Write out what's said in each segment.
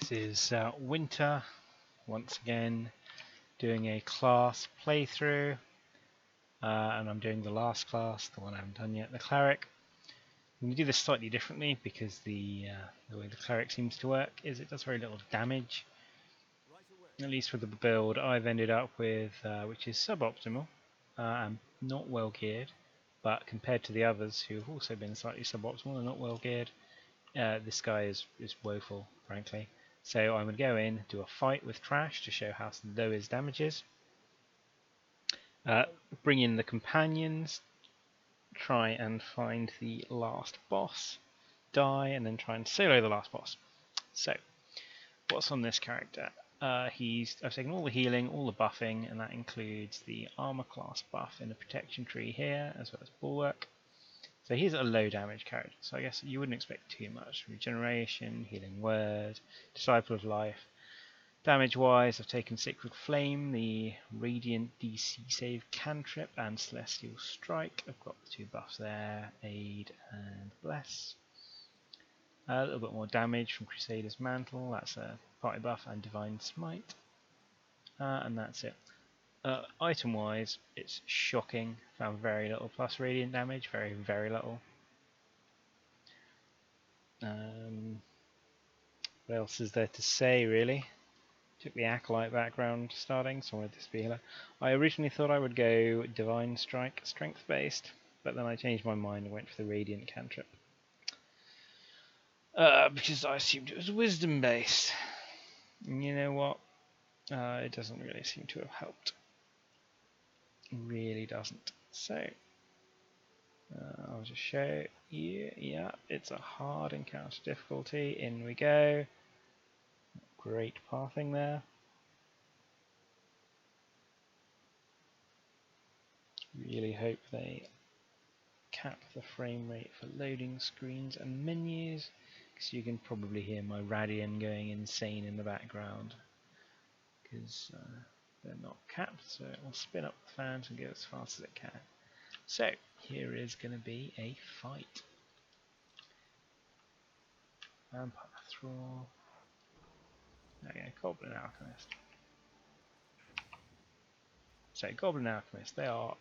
This is Winter, once again, doing a class playthrough, and I'm doing the last class, the one I haven't done yet, the Cleric. I'm going to do this slightly differently because the way the Cleric seems to work is it does very little damage, at least for the build I've ended up with, which is suboptimal and not well geared, but compared to the others who have also been slightly suboptimal and not well geared, this guy is woeful, frankly. So I'm going to go in, do a fight with Trash to show how low his damage is. Bring in the companions, try and find the last boss, die, and then try and solo the last boss. So, what's on this character? I've taken all the healing, all the buffing, and that includes the armor class buff in the protection tree here, as well as bulwark. So he's a low damage character, so I guess you wouldn't expect too much. Regeneration, Healing Word, Disciple of Life. Damage wise, I've taken Sacred Flame, the Radiant DC save cantrip, and Celestial Strike. I've got the two buffs there, Aid and Bless. A little bit more damage from Crusader's Mantle, that's a party buff, and Divine Smite. And that's it. Item wise, it's shocking. Found very little plus radiant damage, very little. What else is there to say, really? Took the Acolyte background starting, so I wanted this to be healer. I originally thought I would go Divine Strike, strength based, but then I changed my mind and went for the Radiant cantrip. Because I assumed it was wisdom based. And you know what? It doesn't really seem to have helped. Really doesn't. So I'll just show you. Yeah, it's a hard encounter difficulty. In we go. Great pathing there. Really hope they cap the frame rate for loading screens and menus, because you can probably hear my Radian going insane in the background because they're not capped, so it will spin up the fans and go as fast as it can. So here is going to be a fight. Vampire Thrall. Okay, Goblin Alchemist. So Goblin Alchemist, they are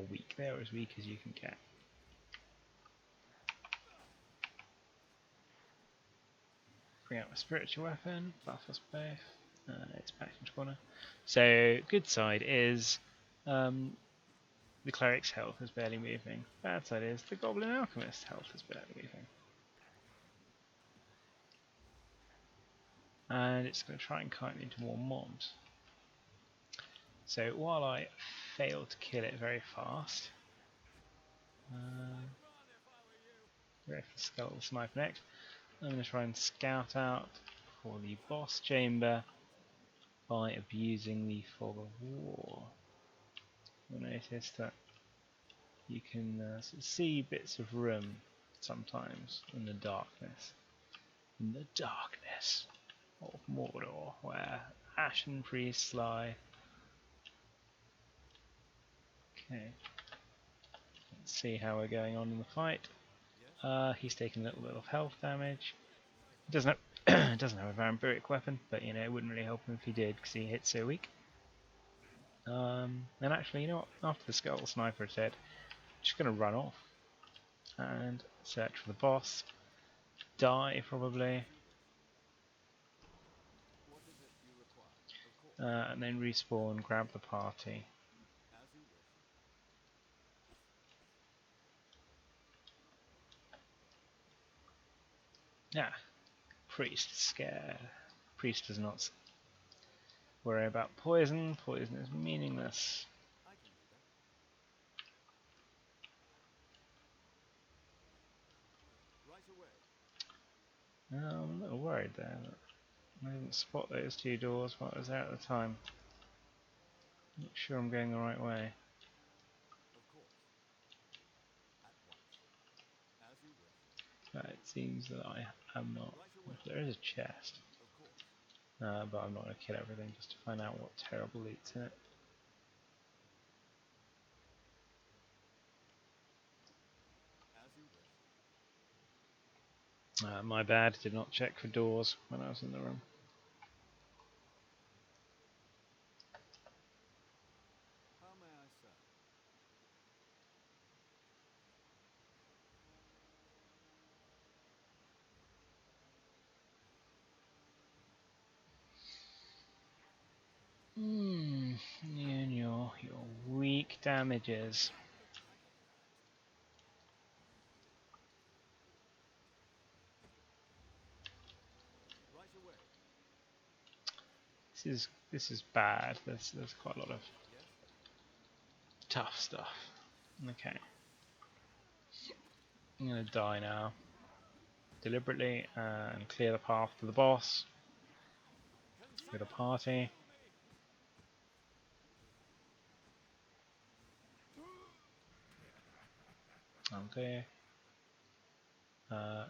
weak. They are as weak as you can get. Bring out my spiritual weapon, buff us both. It's back into corner. So good side is the Cleric's health is barely moving. Bad side is the Goblin Alchemist's health is barely moving. And it's going to try and kite me into more mobs. So while I fail to kill it very fast, go for the Skull Sniper next. I'm going to try and scout out for the boss chamber by abusing the Fog of War. You'll notice that you can see bits of room sometimes in the darkness. In the darkness of Mordor, where Ashen Priests lie. Okay, let's see how we're going on in the fight. He's taking a little bit of health damage. He doesn't have, doesn't have a vampiric weapon, but you know it wouldn't really help him if he did, because he hits so weak. And actually, you know what? After the Skull Sniper is dead, I'm just going to run off and search for the boss. Die probably. And then respawn, grab the party. Ah, Priest is scared. Priest does not worry about poison. Poison is meaningless. I'm a little worried there. I didn't spot those two doors while I was there at the time. Not sure I'm going the right way. But it seems that I am not. There is a chest. But I'm not going to kill everything just to find out what terrible loot's in it. My bad, did not check for doors when I was in the room. How may I serve? And your weak damages. Right away. This is bad. There's quite a lot of Yes? tough stuff. Okay. I'm gonna die now. Deliberately and clear the path to the boss. Can With a someone party. heal me? Okay.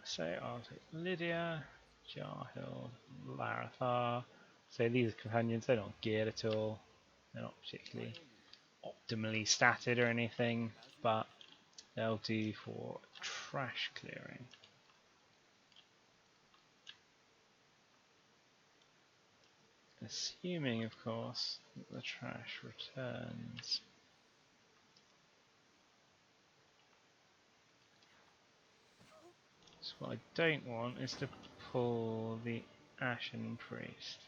So I'll take Lydia, Jarhild, Larathar. So these companions, they're not geared at all. They're not By particularly all means. optimally statted or anything, As you but wish. they'll do for trash clearing. Assuming, of course, that the trash returns. So what I don't want is to pull the Ashen Priest.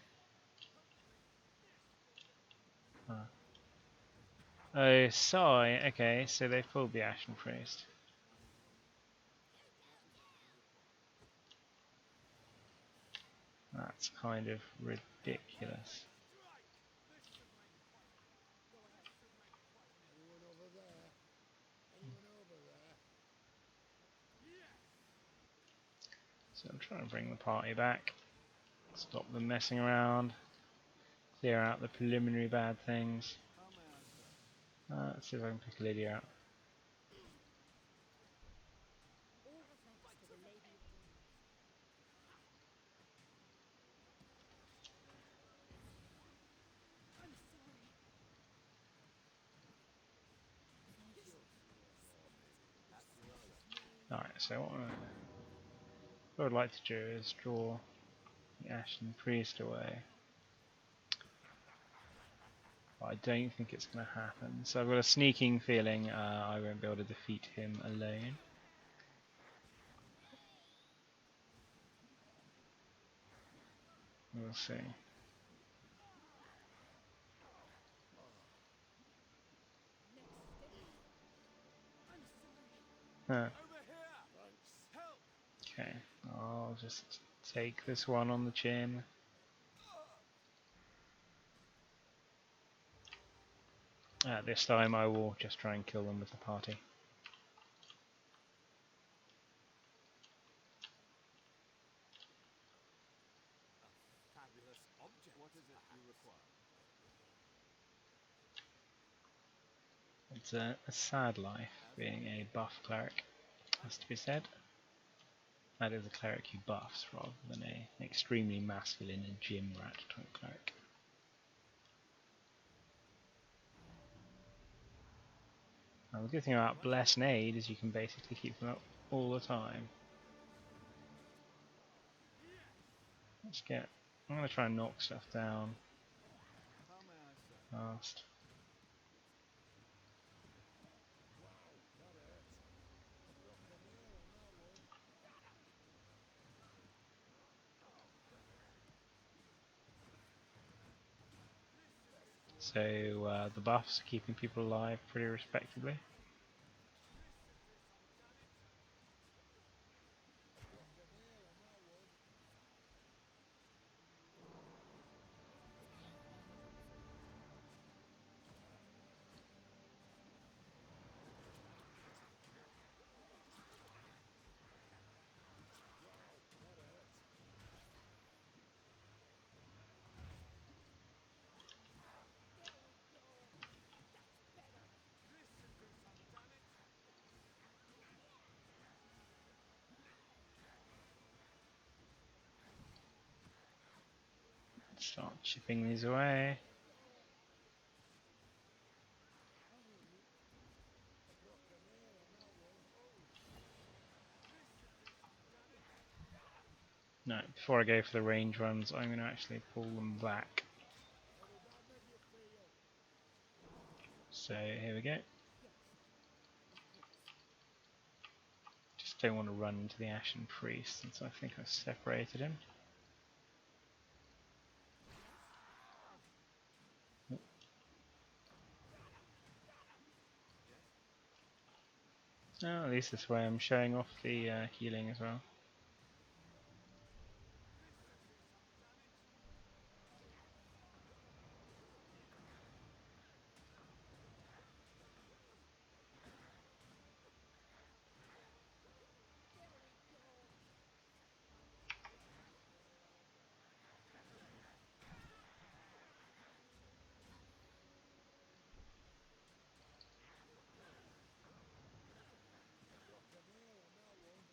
Ah. Oh, sigh. Okay, so they pulled the Ashen Priest. That's kind of ridiculous. Strike! This should make quite a... Go ahead. Should make quite an... Anyone over there? Anyone over there? Yes! So I'm trying to bring the party back. Stop them messing around. Clear out the preliminary bad things. How may I serve? Let's see if I can pick Lydia out. All thanks to the Lady of Dreams. I'm sorry. Thank you. Alright, so what I'd like to do is draw the Ashen Priest away. But I don't think it's going to happen. So I've got a sneaking feeling I won't be able to defeat him alone. We'll see. Next step. I'm sorry. Huh. Over here! Thanks. Help! Okay, I'll just take this one on the chin. This time I will just try and kill them with the party. A fabulous object. What is it you require? It's a sad life As you being wish. a buff cleric, has to be said. That is a cleric who buffs rather than an extremely masculine and gym rat type cleric. Now, the good thing about Right Bless away. and Aid is you can basically keep them up all the time. Let's get. I'm going to try and knock stuff down How may I serve? fast. Wow, that hurt. Broke a nail on that one. So the buffs are keeping people alive pretty respectably. This should do some damage. Broke a nail on that one. Wow, that hurt. This should do some damage. Start chipping these away. Broke a nail on that one. This should do some damage. No, before I go for the range runs, I'm going to actually pull them back. How does that make you feel? So here we go. Yes, of course. Just don't want to run into the Ashen Priest since I think I've separated him. Yes, Oh, at least this way I'm showing off the healing as well. there we go. Struck a nail on that one.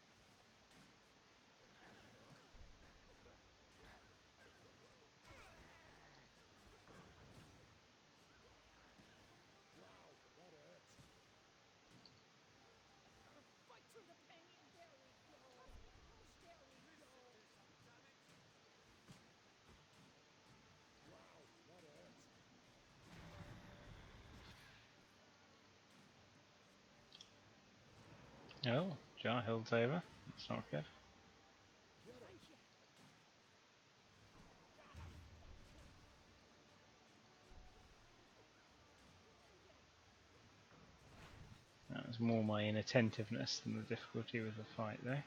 Wow, that hurts. Gotta fight through the pain. There we go. Tough punch. There we go. Wow, that hurts. Oh, Jar Hill's over. That's not good. Get him. Thank you. That was more my inattentiveness than the difficulty with the fight, though.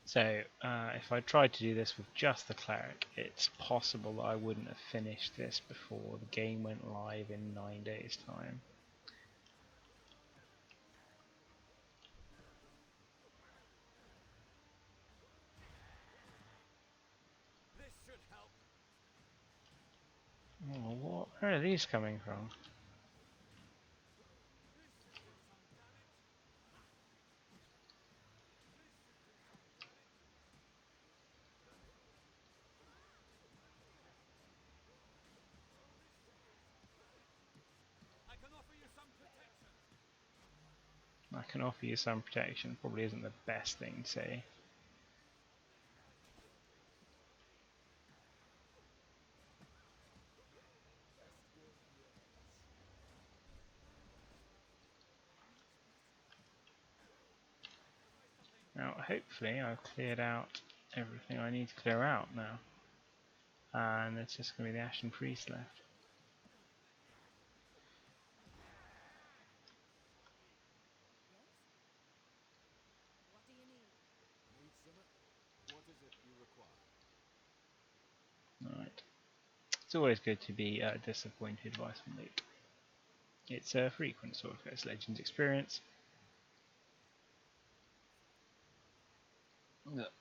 So, if I tried to do this with just the Cleric, it's possible that I wouldn't have finished this before the game went live in 9 days' time. This should help. Oh, where are these coming from? I can offer you some protection. I can offer you some protection. Probably isn't the best thing to say. Best one yet. Now, hopefully, I've cleared out everything I need to clear out now. And it's just going to be the Ashen Priest left. Yes? What do you need? Need some? What is it you require? Alright. It's always good to be disappointed by some loot. It's a frequent Sword Coast Legends experience. Look,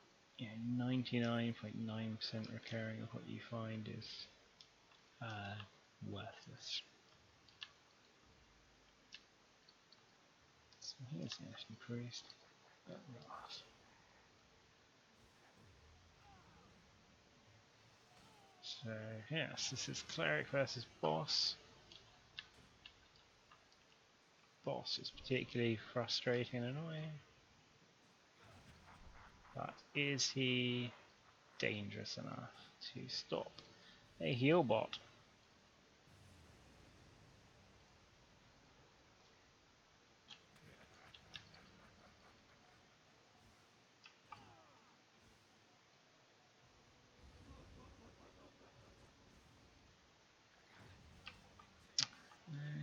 99.9% recurring of what you find is worthless. So here's the Ashen Priest. So yes, this is Cleric versus Boss. Boss is particularly frustrating and annoying. But is he dangerous enough to stop a heal bot?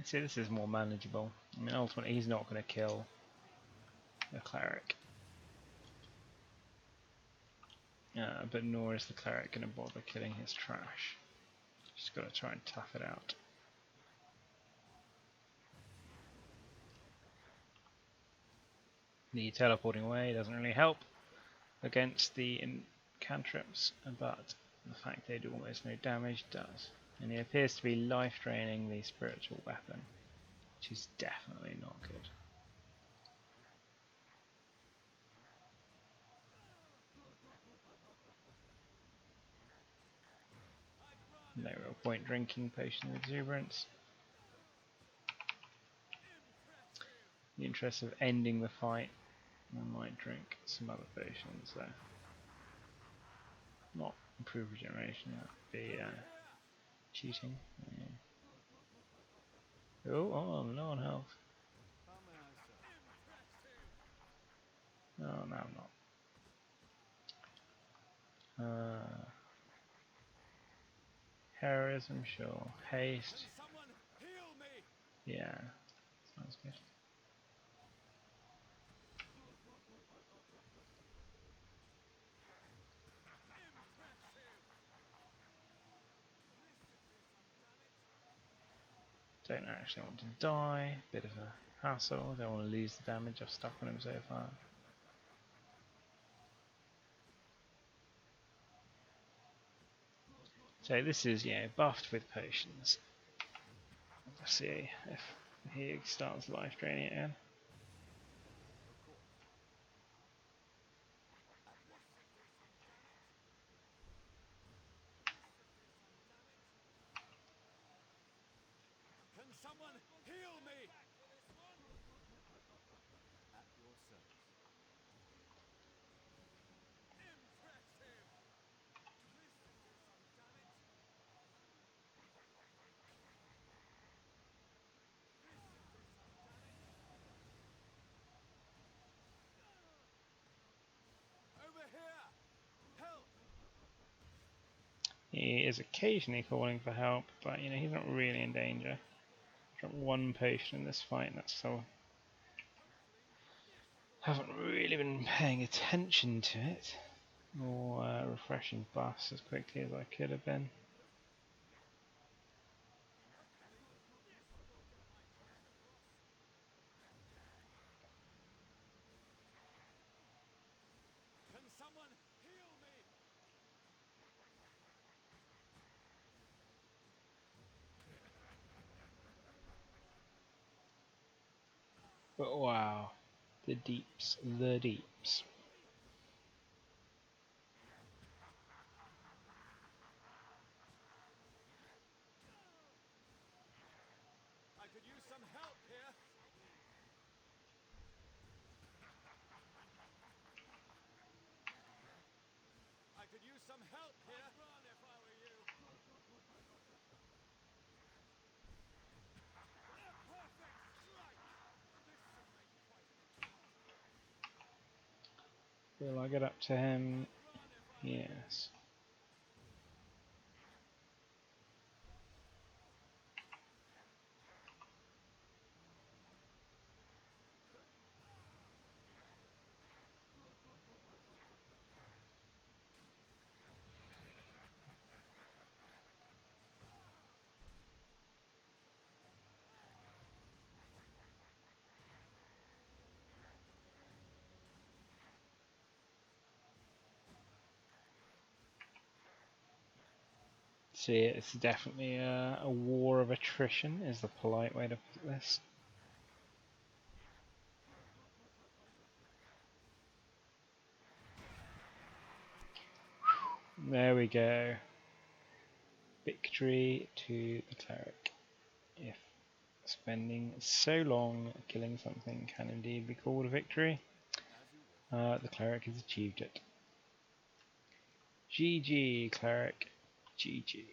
See, this is more manageable. I mean, ultimately, he's not going to kill the Cleric. But nor is the Cleric going to bother killing his trash. Just got to try and tough it out. The teleporting away doesn't really help against the cantrips, but the fact they do almost no damage does. And he appears to be life draining the spiritual weapon, which is definitely not good. No real point drinking Potion of Exuberance. In the interest of ending the fight, I might drink some other potions there. Not improve regeneration, that would be cheating. Yeah. Oh, I'm low on health. How may I serve? Oh, no, I'm not. Heroism, sure. Haste, Can someone heal me? yeah, sounds good. Don't actually want to die. Bit of a hassle. Don't want to lose the damage I've stuck on him so far. So this is, buffed with potions. Let's see if he starts life draining again. Of course. At once. Can someone heal me? At your service. Over here! Help! He is occasionally calling for help, but he's not really in danger. I've got one potion in this fight, and that's so. Haven't really been paying attention to it, or refreshing buffs as quickly as I could have been. Can someone heal me? But wow, the deeps, the deeps. I could use some help here. I could use some help here. I'd run if I were you. A perfect strike. This should make quite an encounter. Will I get up to him? I'd run if I were you. Yes. See, it's definitely a war of attrition, is the polite way to put this. There we go. Victory to the cleric. If spending so long killing something can indeed be called a victory, As you wish. the cleric has achieved it. GG, cleric. GG.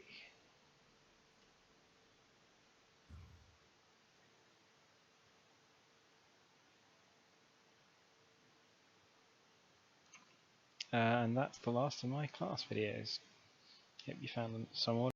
And that's the last of my class videos. Hope you found them somewhat